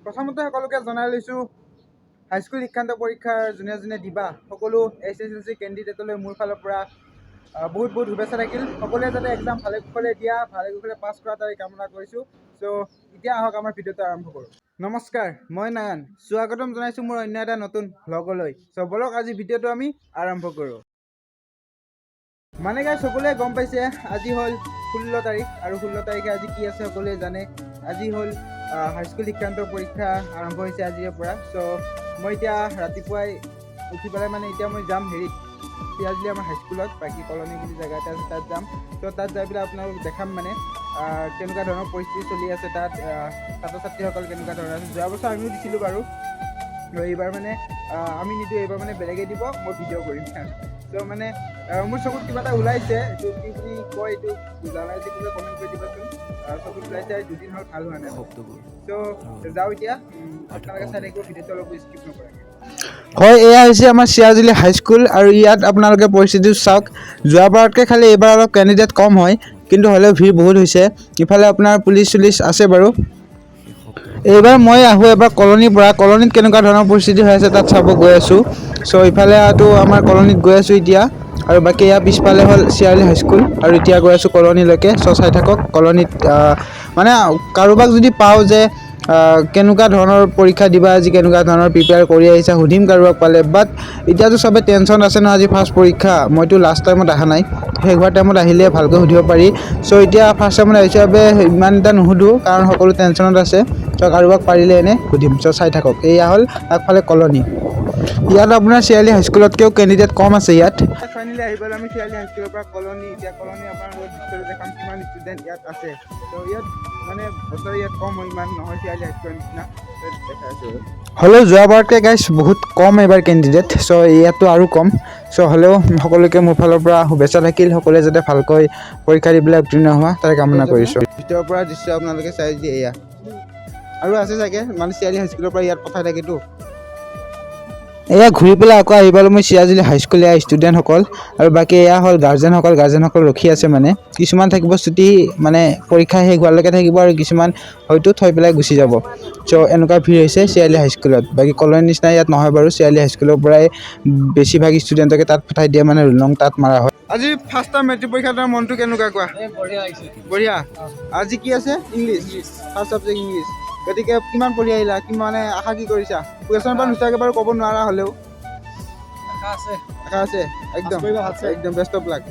প্ৰথমতে সকলোকে জনাই লৈছোঁ হাইস্কুল শিক্ষান্ত পৰীক্ষাৰ যোনে যোনে দিবা সকলো SSLC কেণ্ডিডেটলৈ মোৰ ফালৰ পৰা বহুত বহুত শুভেচ্ছা থাকিল। সকলোৱে যাতে এক্সাম ভালে কুশলে দিয়া, ভালে কুশলে পাছ কৰা তাৰে কামনা কৰিছোঁ। চ' এতিয়া আহক আমাৰ ভিডিঅ'টো আৰম্ভ কৰোঁ। নমস্কাৰ, মই নয়ন। স্বাগতম জনাইছোঁ মোৰ অন্য এটা নতুন ভ্লগলৈ। চ' বলক আজি ভিডিঅ'টো আমি আৰম্ভ কৰোঁ। মানে গাইজ সকলোৱে গম পাইছে আজি হ'ল 16 তাৰিখ আৰু 16 তাৰিখে আজি কি আছে সকলোৱে জানে। আজি হ'ল হাইস্কুল শিক্ষান্ত পৰীক্ষা আৰম্ভ হৈছে আজিৰে পৰা। চ' মই এতিয়া ৰাতিপুৱাই উঠি পেলাই মানে এতিয়া মই যাম হেৰিত চিৰাজুলি আমাৰ হাইস্কুলত, বাকী কলনী বুলি জেগা এটা আছে তাত যাম। ত' তাত যাই পেলাই আপোনালোক দেখাম মানে কেনেকুৱা ধৰণৰ পৰিস্থিতি চলি আছে তাত, ছাত্ৰ ছাত্ৰীসকল কেনেকুৱা ধৰণৰ আছে। যোৱা বছৰ আমিও দিছিলোঁ বাৰু, এইবাৰ মানে আমি নিদিওঁ, এইবাৰ মানে বেলেগে দিব, মই ভিডিঅ' কৰিম। ত' মানে মোৰ চকুত কিবা এটা ওলাইছে, এইটো কি বুলি কয় এইটো জানাই যদি কিবা কমেণ্ট কৰি দিবাচোন। চকুত ওলাইছে, দুদিন হ'ল ভাল হোৱা নাই। চ' যাওঁ এতিয়া, আপোনালোকে চাই থাকিব ভিডিঅ'টো অলপ স্কিপ নকৰাকৈ। হয়, এয়া হৈছে আমাৰ চিৰাজুলি হাইস্কুল আৰু ইয়াত আপোনালোকে পৰিস্থিতি চাওক। যোৱাবাৰতকৈ খালি এইবাৰ অলপ কেণ্ডিডেট কম হয়, কিন্তু হ'লেও ভিৰ বহুত হৈছে। ইফালে আপোনাৰ পুলিচ চুলিচ আছে বাৰু। এইবাৰ মই আহোঁ এবাৰ কলনীৰ পৰা, কলনীত কেনেকুৱা ধৰণৰ পৰিস্থিতি হৈ আছে তাত চাব গৈ আছোঁ। চ' ইফালেতো আমাৰ কলনীত গৈ আছোঁ এতিয়া, আৰু বাকী ইয়াৰ পিছফালে হ'ল চিৰাজুলি হাইস্কুল আৰু এতিয়া গৈ আছোঁ কলনীলৈকে। চ' চাই থাকক কলনীত মানে কাৰোবাক যদি পাওঁ যে কেনেকুৱা ধৰণৰ পৰীক্ষা দিবা আজি, কেনেকুৱা ধৰণৰ প্ৰিপেয়াৰ কৰি আহিছা সুধিম কাৰোবাক পালে। বাট এতিয়াতো চবে টেনশ্যন আছে ন, আজি ফাৰ্ষ্ট পৰীক্ষা। মইতো লাষ্ট টাইমত অহা নাই, শেষ হোৱাৰ টাইমত আহিলে ভালকৈ সুধিব পাৰি। চ' এতিয়া ফাৰ্ষ্ট টাইমত আহিছোঁ বাবে ইমান এটা নুসুধোঁ, কাৰণ সকলো টেনশ্যনত আছে। চ' কাৰোবাক পাৰিলে এনে সুধিম। চ' চাই থাকক, এয়া হ'ল আগফালে কলনী। ইয়াত আপোনাৰ চিৰাজুলি হাইস্কুলতকৈও কেণ্ডিডেট কম আছে ইয়াত। ফাইনেলি আহি পেলাই আমি চিৰাজুলি হাইস্কুলৰ পৰা কলনী, এতিয়া কলনী আপোনালোকৰ দৃশ্যটো দেখাম কিমান ষ্টুডেণ্ট ইয়াত আছে। ত' ইয়াত মানে বছৰে ইয়াত কম হয়, ইমান নহয় চিৰাজুলি হাইস্কুলৰ নিচিনা দেখাই আছোঁ। হ'লেও যোৱাবাৰতকৈ গাইজ বহুত কম এইবাৰ কেণ্ডিডেট, চ' ইয়াততো আৰু কম। চ' হ'লেও সকলোকে মোৰ ফালৰ পৰা শুভেচ্ছা থাকিল, সকলোৱে যাতে ভালকৈ পৰীক্ষা দি পেলাই উত্তীৰ্ণ হোৱা তাৰে কামনা কৰিছোঁ। ভিতৰৰ পৰা দৃশ্য আপোনালোকে চাই দিয়ে এয়া, আৰু আছে চাগে মানে চিৰাজুলি হাইস্কুলৰ পৰা ইয়াত পঠাই থাকেতো। এয়া ঘূৰি পেলাই আকৌ আহি পালোঁ মই চিৰাজুলি হাইস্কুল, এয়া ষ্টুডেণ্টসকল আৰু বাকী এয়া হ'ল গাৰ্জেনসকল ৰখি আছে মানে। কিছুমান থাকিব ছুটী মানে পৰীক্ষা শেষ হোৱালৈকে থাকিব, আৰু কিছুমান হয়তো থৈ পেলাই গুচি যাব। চ' এনেকুৱা ভিৰ হৈছে চিৰাজুলি হাইস্কুলত। বাকী কলনীৰ নিচিনা ইয়াত নহয় বাৰু, চিৰাজুলি হাইস্কুলৰ পৰাই বেছিভাগ ষ্টুডেণ্টকে তাত পঠাই দিয়ে, মানে ৰোল নং তাত মাৰা হয়। আজি ফাৰ্ষ্ট টাইম মেট্ৰিক পৰীক্ষা, তোমাৰ মনটো কেনেকুৱা কোৱা? বঢ়িয়া হৈছে। বঢ়িয়া। আজি কি আছে? English, first subject English. গতিকে কিমান পঢ়ি আহিলা, মানে আশা কি কৰিছা? কুৱেশ্যন পেপাৰ নোচোৱাকৈ বাৰু ক'ব নোৱাৰা হ'লেও আশা আছে একদম বেষ্ট অফ লাক।